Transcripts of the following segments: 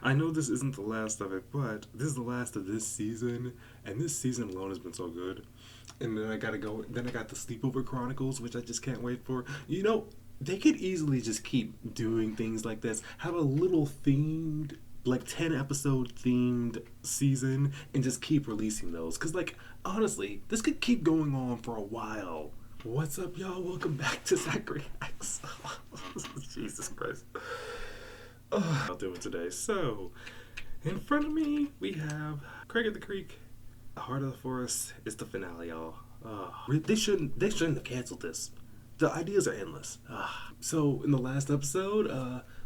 I know this isn't the last of it, but this is the last of this season, and this season alone has been so good. And then I got the Sleepover Chronicles, which I just can't wait for. You know, they could easily just keep doing things like this. Have a little themed, like 10 episode themed season, and just keep releasing those. Because, like, honestly, this could keep going on for a while. What's up, y'all? Welcome back to ZachReacts. Jesus Christ. I'll do it today. So, in front of me, we have Craig at the Creek. The Heart of the Forest is the finale, y'all. They shouldn't have canceled this. The ideas are endless. So, in the last episode,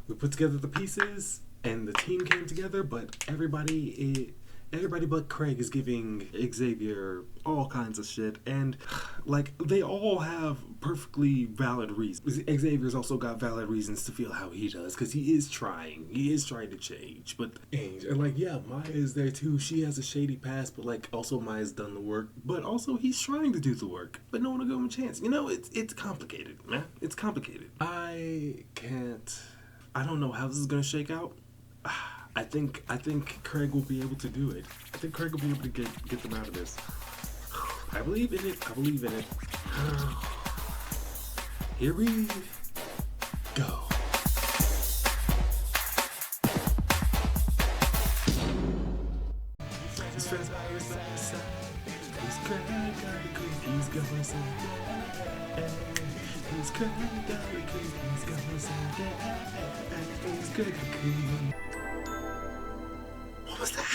we put together the pieces, and the team came together, but everybody but Craig is giving Xavier all kinds of shit, and like they all have perfectly valid reasons. Xavier's also got valid reasons to feel how he does, because he is trying to change. But and like, yeah, Maya is there too. She has a shady past, but like also Maya's done the work, but also he's trying to do the work, but no one will give him a chance. You know, it's complicated, man. It's complicated. I don't know how this is gonna shake out. I think Craig will be able to do it. I think Craig will be able to get them out of this. I believe in it. Here we go. His friends by his side. He's Craig at the Creek. He's gonna say yeah. He's Craig at the Creek. He's gonna say yeah. He's Craig at the Creek. What was that?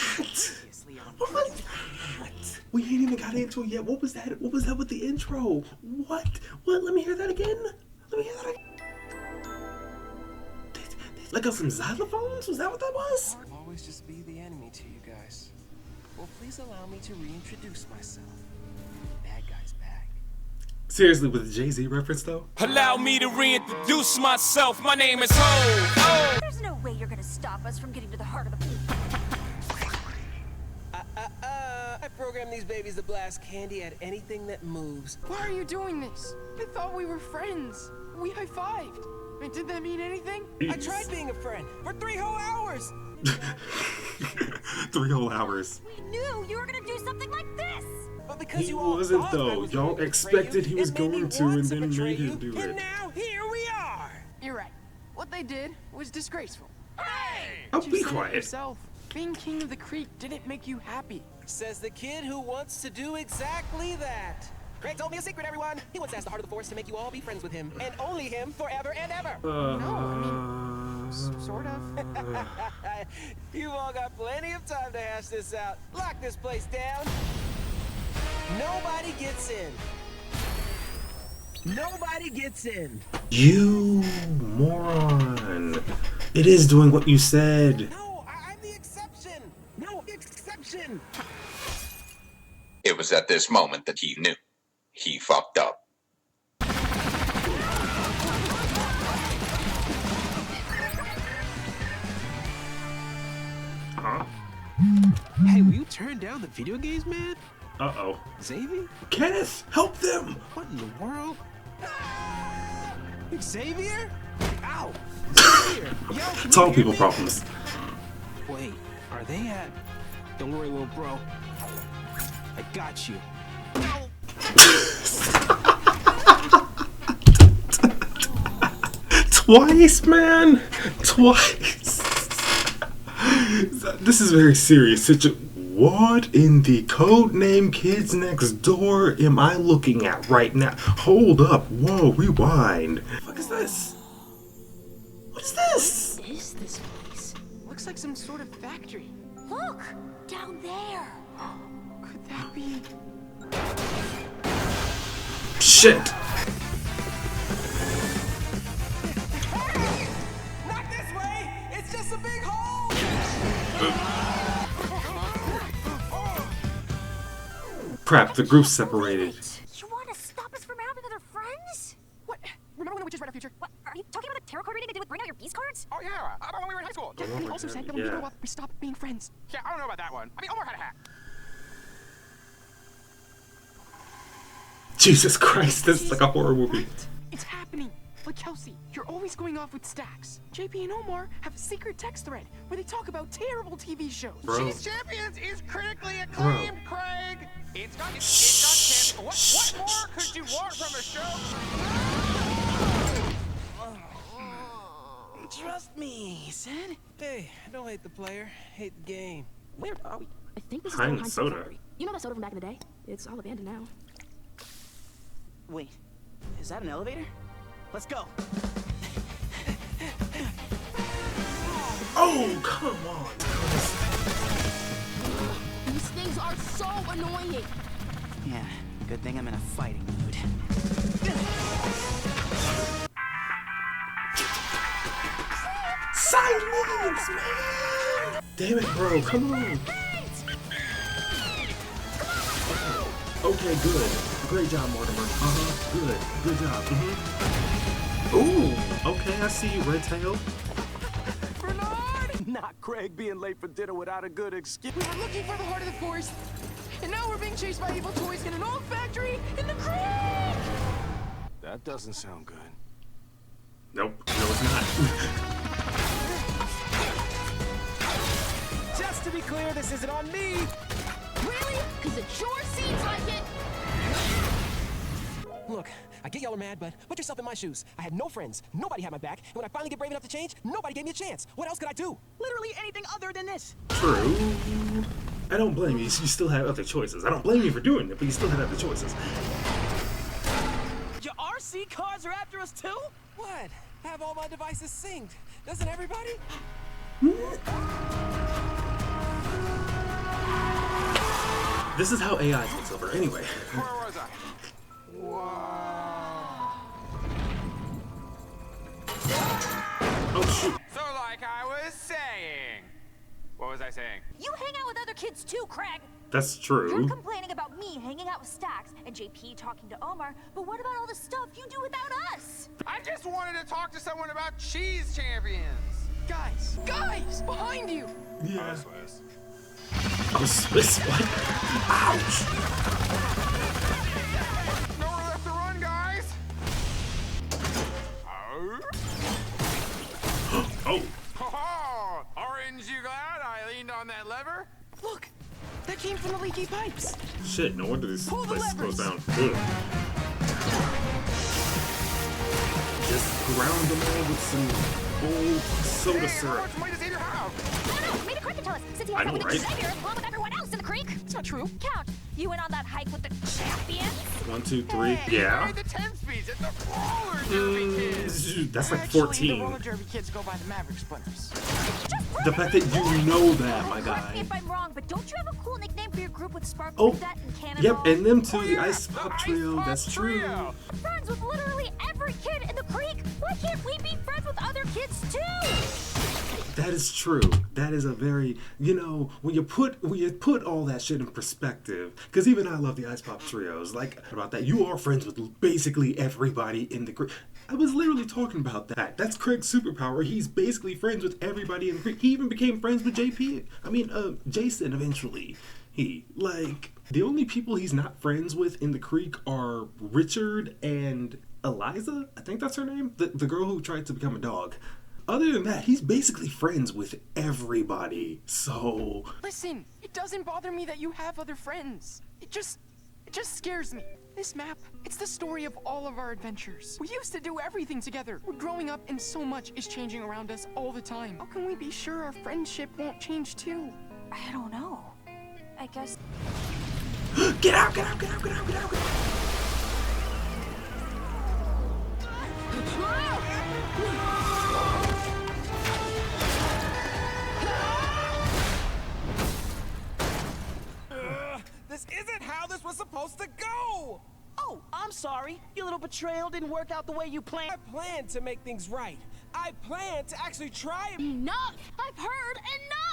What was that? We ain't even got into it yet. What was that? What was that with the intro? What? Let me hear that again. Like on some xylophones? Was that what that was? I'll always just be the enemy to you guys. Well, please allow me to reintroduce myself. Bad guy's back. Seriously, with the Jay-Z reference though? Allow me to reintroduce myself. My name is Ho. There's no way you're gonna stop us from getting to the heart of the people. I programmed these babies to blast candy at anything that moves. Why are you doing this? I thought we were friends. We high-fived. Did that mean anything? I tried being a friend for 3 whole hours. 3 whole hours. We knew you were gonna do something like this! But because He you all wasn't thought I though. was Y'all going to expected betray he was you, it made me going to, want and then betray made him you, do and it. now here we are. You're right. What they did was disgraceful. Oh, You be said it quiet. yourself. Being king of the creek didn't make you happy. Says the kid who wants to do exactly that. Craig told me a secret, everyone. He wants to ask the Heart of the Forest to make you all be friends with him, and only him forever and ever. Sort of. You've all got plenty of time to hash this out. Lock this place down. Nobody gets in. Nobody gets in. You moron. It is doing what you said. No, I'm the exception. No exception. It was at this moment that he knew. He fucked up. Huh? Hey, will you turn down the video games, man? Uh-oh. Xavier? Kenneth, help them! What in the world? Xavier? Ow! Xavier! Yo, can Tall you hear people me? problems. Wait, are they at... Don't worry, little bro. I got you. Twice, man! Twice! This is very serious. What in the codename Kids Next Door am I looking at right now? Hold up. Whoa, rewind. What the fuck is this? What is this? What is this place? Looks like some sort of factory. Look! Down there! Could that be... Shit! Not this way. It's just a big hole. Crap, the group's separated. You want to stop us from having other friends? What? Remember when the witches read our future? What? Are you talking about the tarot card reading they did with bring out your beast cards? Oh, yeah. About when we were in high school. Yeah, and he also said that when we grow up, we stop being friends. Yeah, I don't know about that one. I mean, Omar had a hat. Jesus Christ, this is like a horror movie. It's happening. Like Kelsey, you're always going off with Stacks. JP and Omar have a secret text thread where they talk about terrible TV shows. Bro. Cheese Champions is critically acclaimed, Craig. It's got what more could you want from a show? Trust me, he said. Hey, don't hate the player, hate the game. Where are we? I think this is Heinz Heinz soda. Factory. You know that soda from back in the day? It's all abandoned now. Wait, is that an elevator? Let's go. Oh, come on. These things are so annoying. Yeah, good thing I'm in a fighting mood. Silence, man! Damn it, bro, come on. Okay, good. Great job, Mortimer. Good job. Ooh, okay, I see you, Red Tail. Bernard! Not Craig being late for dinner without a good excuse. We were looking for the heart of the forest, and now we're being chased by evil toys in an old factory in the creek! That doesn't sound good. Nope, no, it's not. Just to be clear, this isn't on me. Really? Because it sure seems like it. Look, I get y'all are mad, but put yourself in my shoes. I had no friends, nobody had my back, and when I finally get brave enough to change, nobody gave me a chance. What else could I do? Literally anything other than this. True. I don't blame you. You still have other choices. I don't blame you for doing it, but you still had other choices. Your RC cars are after us too? What? I have all my devices synced. Doesn't everybody? This is how AI takes over. Anyway. Where was I? Oh, shoot. So like I was saying. What was I saying? You hang out with other kids too, Craig. That's You're true. complaining about me hanging out with Stacks and JP talking to Omar, but what about all the stuff you do without us? I just wanted to talk to someone about Cheese Champions. Guys, behind you! Yeah. Oh, Swiss, what? Ouch! Nowhere left to run, guys. Oh. Oh, Orange, you glad I leaned on that lever? Look, that came from the leaky pipes. Shit, no wonder this Pull the place goes down. levers. Ugh. Just ground them all with some old soda Hey, how syrup. much money does Xavier have? No, maybe Craig can tell us, since he I has know, up with right? Xavier along with everyone else in the creek. It's not true. Count, you went on that hike with the champions? 1, 2, 3. Hey, Yeah. ride the 10 speeds at the roller derby kids. That's like Actually, the 14. roller derby kids go by the Maverick Splinters. The fact that you know that, my Correct me guy. if I'm wrong, but don't you have a cool nickname for your group with Sparkle Oh, Cadet and Cannonball? yep, and them too, Oh, the yeah, Ice the Pop Ice Trio. Pop That's true. Trio. Friends with literally every kid in the creek. Why can't we be friends with other kids too? That is true. That is a very, when you put all that shit in perspective, because even I love the Ice Pop Trios. Like about that, you are friends with basically everybody in the creek. I was literally talking about that. That's Craig's superpower. He's basically friends with everybody in the creek. He even became friends with Jason eventually. The only people he's not friends with in the creek are Richard and Eliza. I think that's her name. The girl who tried to become a dog. Other than that, he's basically friends with everybody. So Listen, it doesn't bother me that you have other friends. It just scares me. This map, it's the story of all of our adventures. We used to do everything together. We're growing up and so much is changing around us all the time. How can we be sure our friendship won't change too? I don't know. I guess. get out, get out, get out, get out, get out, get out. This isn't how this was supposed to go! Oh, I'm sorry. Your little betrayal didn't work out the way you I planned. planned to make things right. I planned to actually try and... Enough! I've heard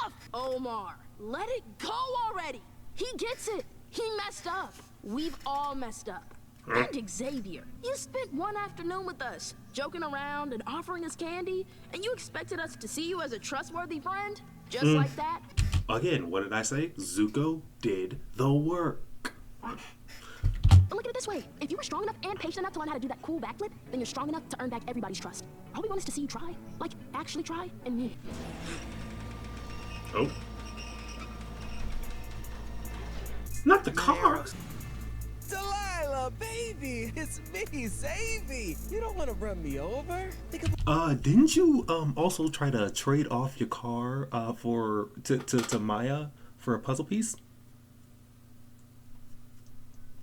enough! Omar, let it go already! He gets it! He messed up! We've all messed up. And Xavier, you spent one afternoon with us, joking around and offering us candy, and you expected us to see you as a trustworthy friend? Just like that? Again, what did I say? Zuko did the work. look at it this way. If you were strong enough and patient enough to learn how to do that cool backflip, then you're strong enough to earn back everybody's trust. All we want is to see you try. Like, actually try and mean it. Oh. Not the car. Delilah, baby, it's me, Zavy. You don't want to run me over? Didn't you also try to trade off your car to Maya for a puzzle piece?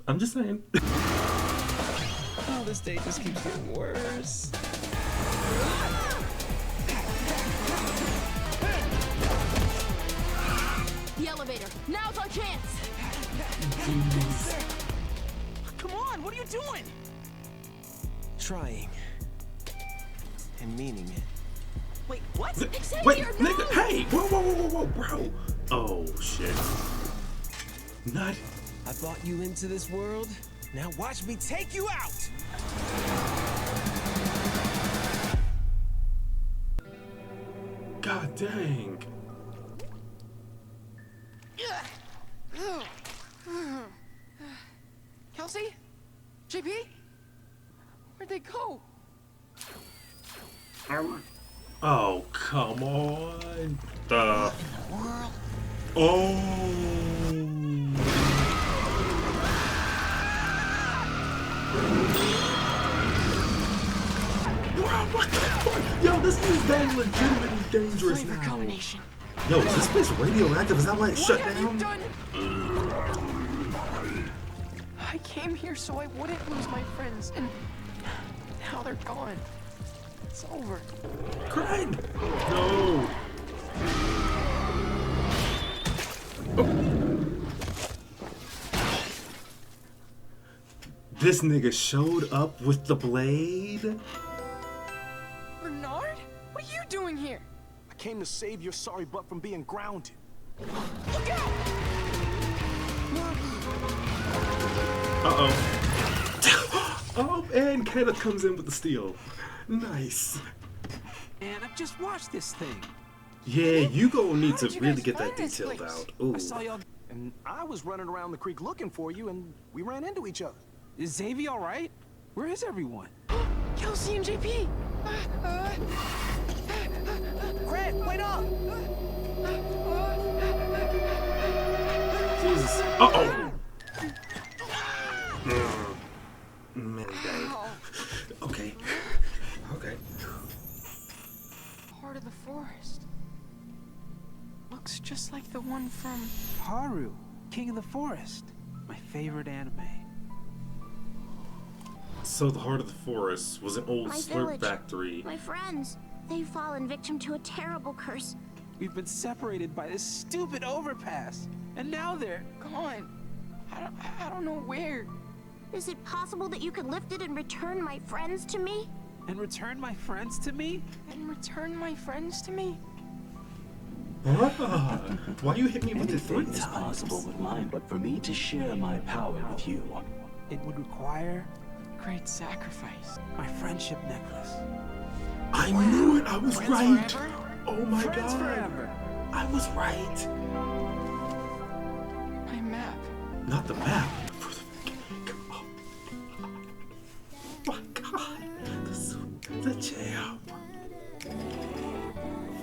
I'm just saying. Oh, this day just keeps getting worse. The elevator. Now's our chance. Come on, what are you doing? Trying. And meaning it. Wait, what? Xavier, Wait, no! nigga, hey! Whoa, bro. Oh, shit. Not... I brought you into this world. Now watch me take you out! God dang. Kelsey? JP? Where'd they go? Oh, come on. What the fuck? Yo, this is dang legitimately dangerous Flavor now. combination. Yo, is this place radioactive? Is that why it shut What have you down? done? I came here so I wouldn't lose my friends, and now they're gone. It's over. Craig! No! This nigga showed up with the blade? Bernard? What are you doing here? I came to save your sorry butt from being grounded. Look out! Uh-oh. Oh, and Kenneth comes in with the steel. Nice. And I've just watched this thing. Yeah, you gonna need How to did you really guys get that find this detailed place? out. Ooh. I saw y'all, and I was running around the creek looking for you, and we ran into each other. Is Xavier all right? Where is everyone? Kelsey and JP! Craig, wait up! Jesus. Uh-oh. Man, dang. Okay. Okay. Heart of the forest. Looks just like the one from... Haru, King of the Forest. My favorite anime. So the Heart of the Forest was an old My slurp village. factory. My friends, they've fallen victim to a terrible curse. We've been separated by this stupid overpass, and now they're... Gone. I don't know where. Is it possible that you could lift it and return my friends to me? And return my friends to me? And return my friends to me? Ah, why you hit me with the three Anything's possible times? with mine, but for me to share my power with you, It would require Great sacrifice. my friendship necklace. I knew it. I was Friends right. forever? Oh my Friends god. forever. I was right. My map. Not the map. Oh my god. The jam.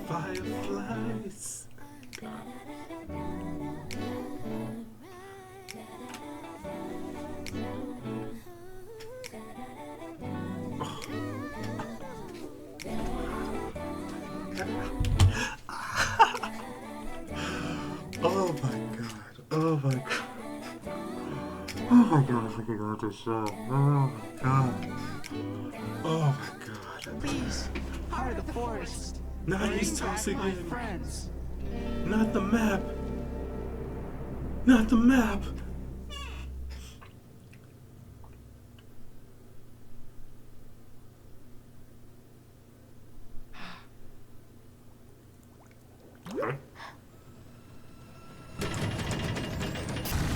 Fireflies. Oh my god. Oh my god. Oh my god, I think I got this show. Oh my god. Oh my god. Please. Heart of the Forest. Now Bring he's back tossing my in. friends. Not the map. Not the map. Huh?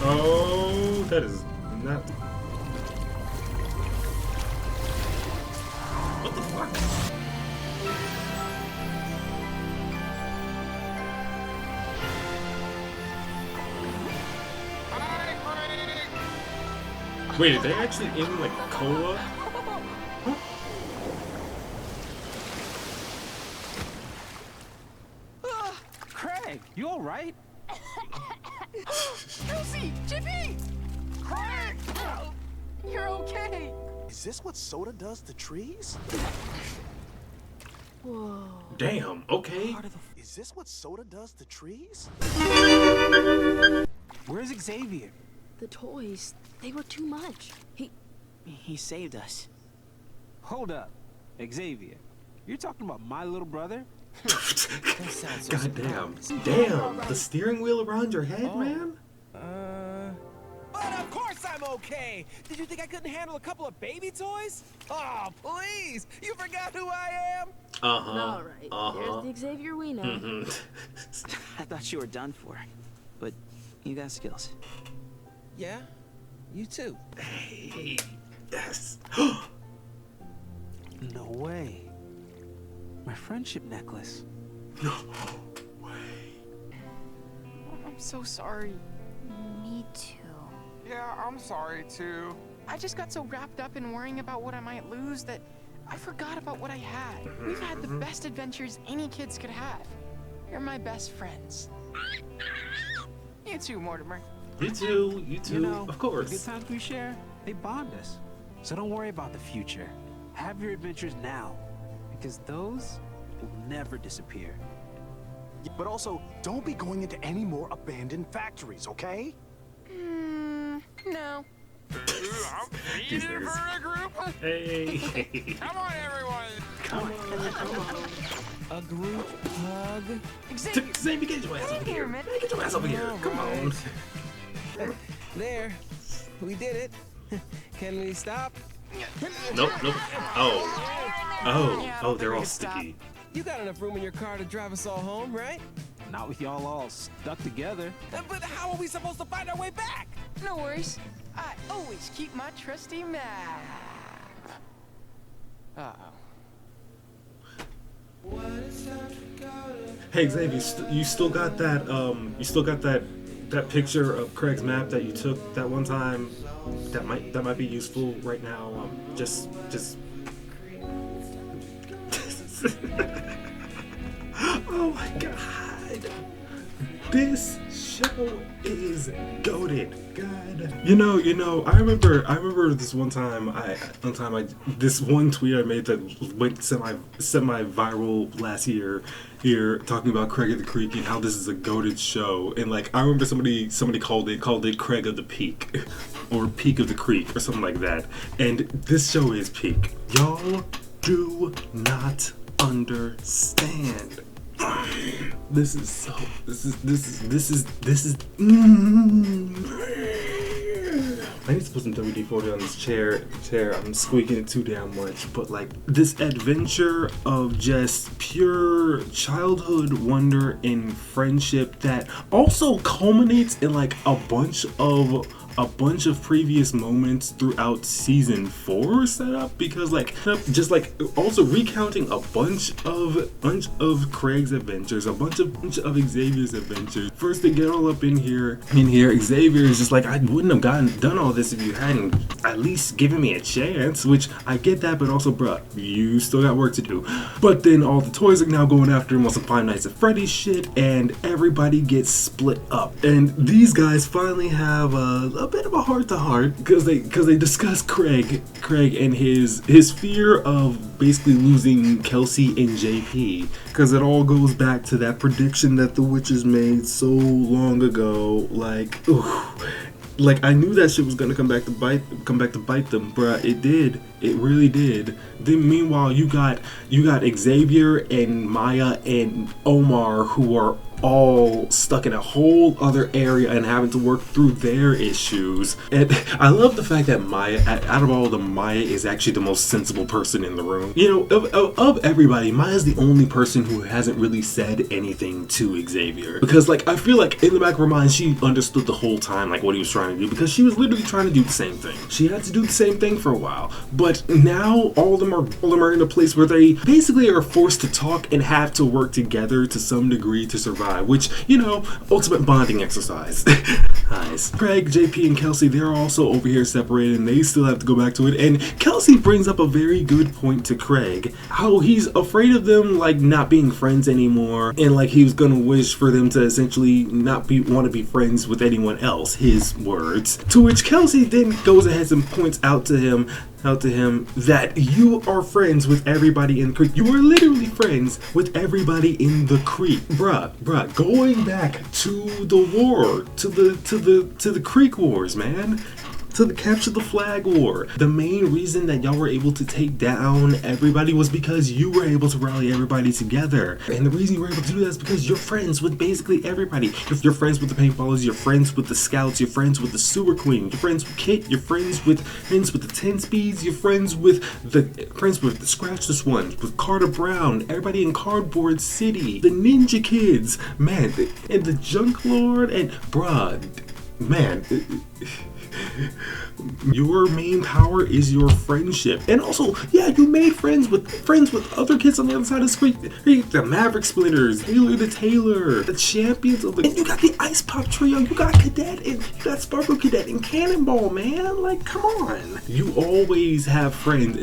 Oh, that is not. What the fuck? Wait, are they actually in like cola? Craig, you all right? Elsie! Chippy! Craig! You're okay! Is this what soda does to trees? Whoa. Damn, okay. Is this what soda does to trees? Where's Xavier? The toys, they were too much. He saved us. Hold up. Xavier, you're talking about my little brother? God damn. Damn, the steering wheel around your head, man? But of course I'm okay! Did you think I couldn't handle a couple of baby toys? Oh, please! You forgot who I am? All right, there's the Xavier we know. I thought you were done for, but you got skills. Yeah, you too. Hey, yes. No way. My friendship necklace. No way. I'm so sorry. Me too. Yeah, I'm sorry too. I just got so wrapped up in worrying about what I might lose that I forgot about what I had. We've had the best adventures any kids could have. You're my best friends. You too, Mortimer. You too, You know, of the good course. times we share, they bond us. So don't worry about the future. Have your adventures now, because those will never disappear. But also, don't be going into any more abandoned factories, okay? No. These niggas. Hey. Come on, everyone! A group hug? Xavier, get your ass over here. Get your ass over here. Come on. There. We did it. Can we stop? Nope. Oh, they're all sticky. You got enough room in your car to drive us all home, right? Not with y'all all stuck together. But how are we supposed to find our way back? No worries. I always keep my trusty map. Uh-oh. Hey Xavier, you still got that that picture of Craig's map that you took that one time that might be useful right now. Just oh my god, this show is goated. God, you know, I remember this one time this one tweet I made that went semi viral last year here, talking about Craig of the Creek and how this is a goated show, and like I remember somebody called it Craig of the Peak or Peak of the Creek or something like that, and this show is peak. Y'all do not understand. This is I need to put some WD-40 on this chair. I'm squeaking it too damn much. But like this adventure of just pure childhood wonder and friendship that also culminates in like a bunch of previous moments throughout season 4 setup, because like just like also recounting a bunch of Craig's adventures, a bunch of Xavier's adventures. First they get all up in here, Xavier is just like, I wouldn't have done all this if you hadn't at least given me a chance, which I get that, but also bruh, you still got work to do. But then all the toys are now going after him on some Five Nights at Freddy's shit, and everybody gets split up, and these guys finally have a bit of a heart-to-heart because they discuss Craig and his fear of basically losing Kelsey and JP, because it all goes back to that prediction that the witches made so long ago. Like, ooh, like I knew that shit was gonna come back to bite them, bruh. It did. It really did. Then meanwhile, you got Xavier and Maya and Omar, who are all stuck in a whole other area and having to work through their issues. And I love the fact that Maya, out of all of them, Maya is actually the most sensible person in the room. You know, of everybody, Maya's the only person who hasn't really said anything to Xavier, because like I feel like in the back of her mind she understood the whole time like what he was trying to do, because she was literally trying to do the same thing. She had to do the same thing for a while, but now all of them are in a place where they basically are forced to talk and have to work together to some degree to survive, which, you know, ultimate bonding exercise. Nice. Craig, JP, and Kelsey, they're also over here separated and they still have to go back to it. And Kelsey brings up a very good point to Craig. How he's afraid of them like not being friends anymore. And like he was gonna wish for them to essentially not want to be friends with anyone else. His words. To which Kelsey then goes ahead and points out to him that you are friends with everybody in the creek. You are literally friends with everybody in the creek. Bruh, going back to the war, to the creek wars, man. To the capture the flag war. The main reason that y'all were able to take down everybody was because you were able to rally everybody together. And the reason you were able to do that is because you're friends with basically everybody. You're friends with the paintballers, you're friends with the scouts, you're friends with the sewer queen, you're friends with Kit, you're friends with the 10 speeds, you're friends with the scratchless ones, with Carter Brown, everybody in Cardboard City, the Ninja Kids, man, and the Junk Lord, and bruh, man. Your main power is your friendship. And also, yeah, you made friends with other kids on the other side of the screen. The Maverick Splitters, Taylor the Taylor, the champions of the, and you got the Ice Pop Trio, you got Cadet, and you got Sparkle Cadet and Cannonball, man. Like, come on. You always have friends,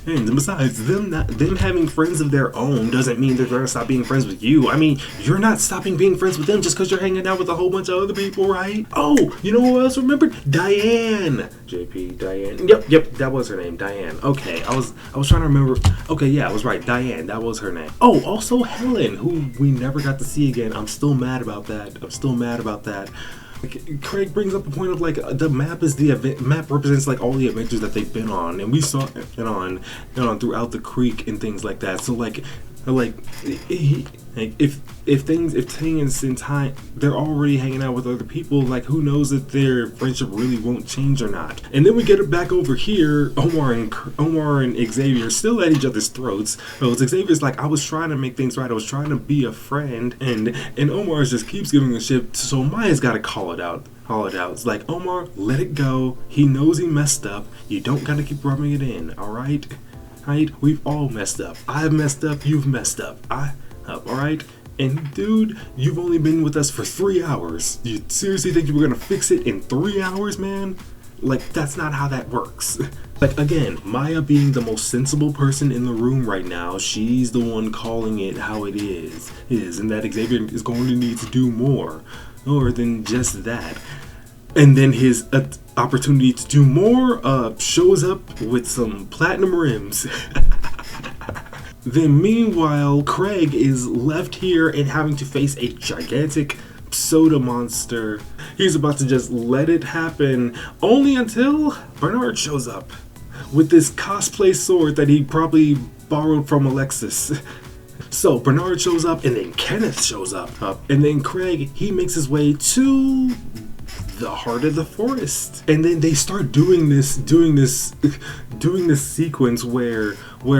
and besides, them having friends of their own doesn't mean they're gonna stop being friends with you. I mean, you're not stopping being friends with them just because you're hanging out with a whole bunch of other people, right? Oh, you know who else remembered? Diane. JP, Diane. Yep, that was her name, Diane. Okay, I was trying to remember. Okay, yeah, I was right. Diane, that was her name. Oh, also Helen, who we never got to see again. I'm still mad about that. Like, Craig brings up the point of like the map is map represents like all the adventures that they've been on, and we saw it on throughout the creek and things like that. So if Ting and Sintai, they're already hanging out with other people, like who knows if their friendship really won't change or not. And then we get it back over here, Omar and Xavier still at each other's throats. So Xavier's like, I was trying to make things right, I was trying to be a friend, and Omar just keeps giving a shit, so Maya's gotta call it out. It's like, Omar, let it go. He knows he messed up. You don't gotta keep rubbing it in, alright? Right? We've all messed up. I've messed up, you've messed up. Alright? And dude, you've only been with us for 3 hours. You seriously think you were gonna fix it in 3 hours, man? Like, that's not how that works. Like, again, Maya being the most sensible person in the room right now, she's the one calling it how it is, and that Xavier is going to need to do more than just that. And then his opportunity to do more shows up with some platinum rims. Then meanwhile, Craig is left here and having to face a gigantic soda monster. He's about to just let it happen, only until Bernard shows up with this cosplay sword that he probably borrowed from Alexis. So Bernard shows up, and then Kenneth shows up, and then Craig, he makes his way to the heart of the forest, and then they start doing this sequence where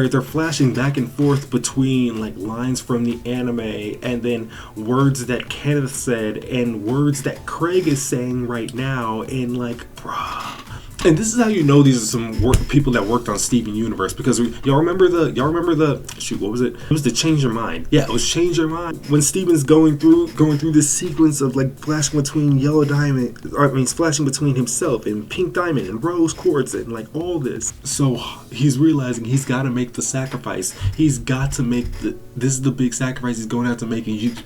they're flashing back and forth between like lines from the anime and then words that Kenneth said and words that Craig is saying right now, and like, bruh. And this is how you know these are some people that worked on Steven Universe, because y'all remember the shoot, what was it? It was the Change Your Mind. Yeah, it was Change Your Mind. When Steven's going through this sequence of like flashing between flashing between himself and Pink Diamond and Rose Quartz and like all this. So he's realizing he's got to make the sacrifice. He's got to make this is the big sacrifice he's going to have to make, and you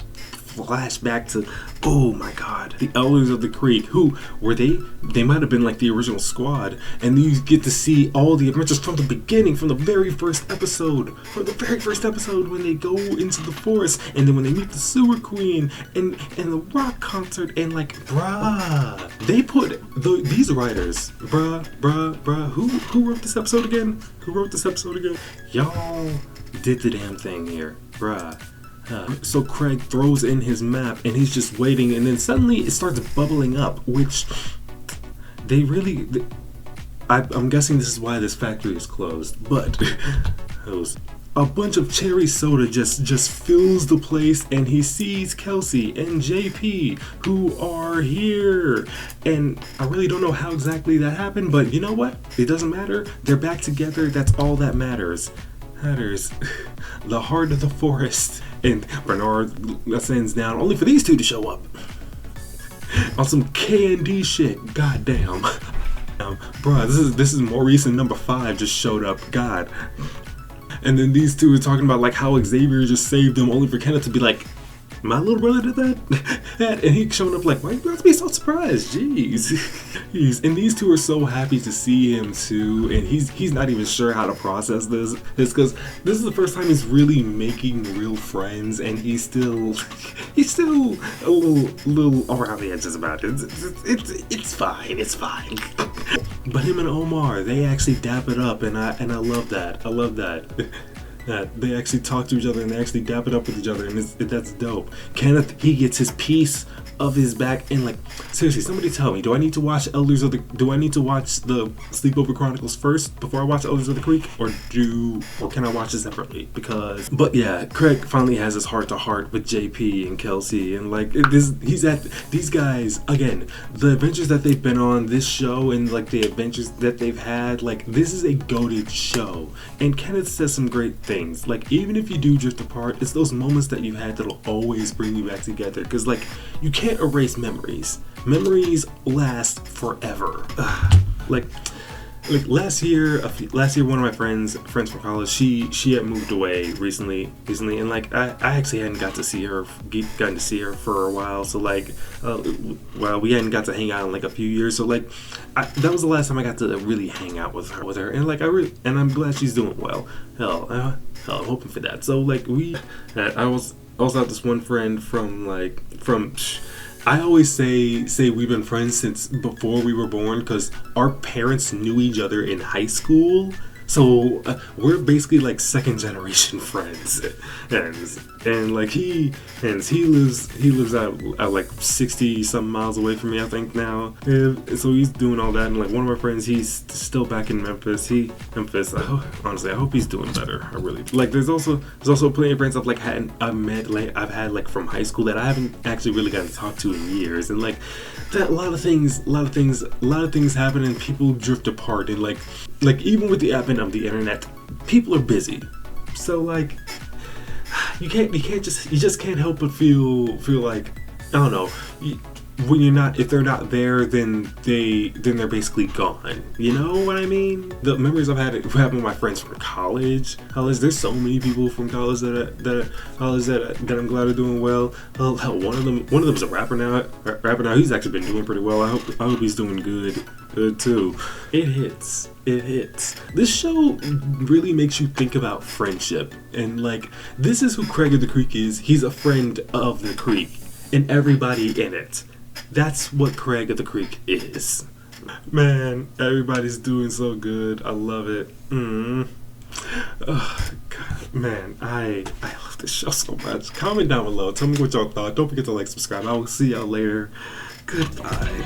flash back to, oh my god, the Elders of the Creek. Who were they? They might have been like the original squad, and you get to see all the adventures from the beginning, from the very first episode when they go into the forest, and then when they meet the Sewer Queen and the rock concert, and like, bruh, they put these writers, bruh, who wrote this episode again? Y'all did the damn thing here, bruh. So Craig throws in his map and he's just waiting, and then suddenly it starts bubbling up, which I'm guessing this is why this factory is closed, but a bunch of cherry soda just fills the place, and he sees Kelsey and JP who are here, and I really don't know how exactly that happened, but you know what? It doesn't matter. They're back together. That's all that matters. The heart of the forest, and Bernard ascends down only for these two to show up. On some K&D shit. God damn. Bruh, this is Maurice and number 5 just showed up. God. And then these two are talking about like how Xavier just saved them, only for Kenneth to be like, my little brother did that? And he showing up like, why you have to be so surprised? Jeez. And these two are so happy to see him too, and he's not even sure how to process this. It's because this is the first time he's really making real friends, and he's still a little around the edges about it. It's fine. But him and Omar, they actually dap it up, and I love that. I love that. That they actually talk to each other and they actually dap it up with each other, and that's dope. Kenneth, he gets his piece of his back, and like seriously, somebody tell me, do I need to watch the Sleepover Chronicles first before I watch Elders of the Creek, or can I watch it separately? Because, but yeah, Craig finally has his heart to heart with JP and Kelsey, and like he's at these guys again. The adventures that they've been on this show, and like the adventures that they've had, like this is a goated show. And Kenneth says some great things. Like even if you do drift apart, it's those moments that you've had that'll always bring you back together. Because like you can't erase memories. Memories last forever. Like last year, one of my friends from college, she had moved away recently, and like I actually hadn't gotten to see her for a while. So like, well, we hadn't got to hang out in like a few years. So like, that was the last time I got to really hang out with her, and like and I'm glad she's doing well. Hell, I'm hoping for that. So like I also have this one friend from. I always say we've been friends since before we were born, because our parents knew each other in high school. So we're basically like second generation friends, and like he lives out like 60 something miles away from me, I think now. And so he's doing all that, and like one of my friends, he's still back in Memphis. Honestly, I hope he's doing better. I really like. There's also plenty of friends I've had like from high school that I haven't actually really gotten to talk to in years, and like that a lot of things happen and people drift apart, and like even with the advent of the internet, people are busy. So like you just can't help but feel like, I don't know, if they're not there, then they're basically gone. You know what I mean? The memories I've had with my friends from college. There's so many people from college that I'm glad are doing well. Hell, one of them's a rapper now. He's actually been doing pretty well. I hope he's doing good too. It hits. This show really makes you think about friendship, and like this is who Craig of the Creek is. He's a friend of the Creek and everybody in it. That's what Craig of the Creek is. Man, everybody's doing so good. I love it. Oh, God, man, I love this show so much. Comment down below. Tell me what y'all thought. Don't forget to like, subscribe. I will see y'all later. Goodbye.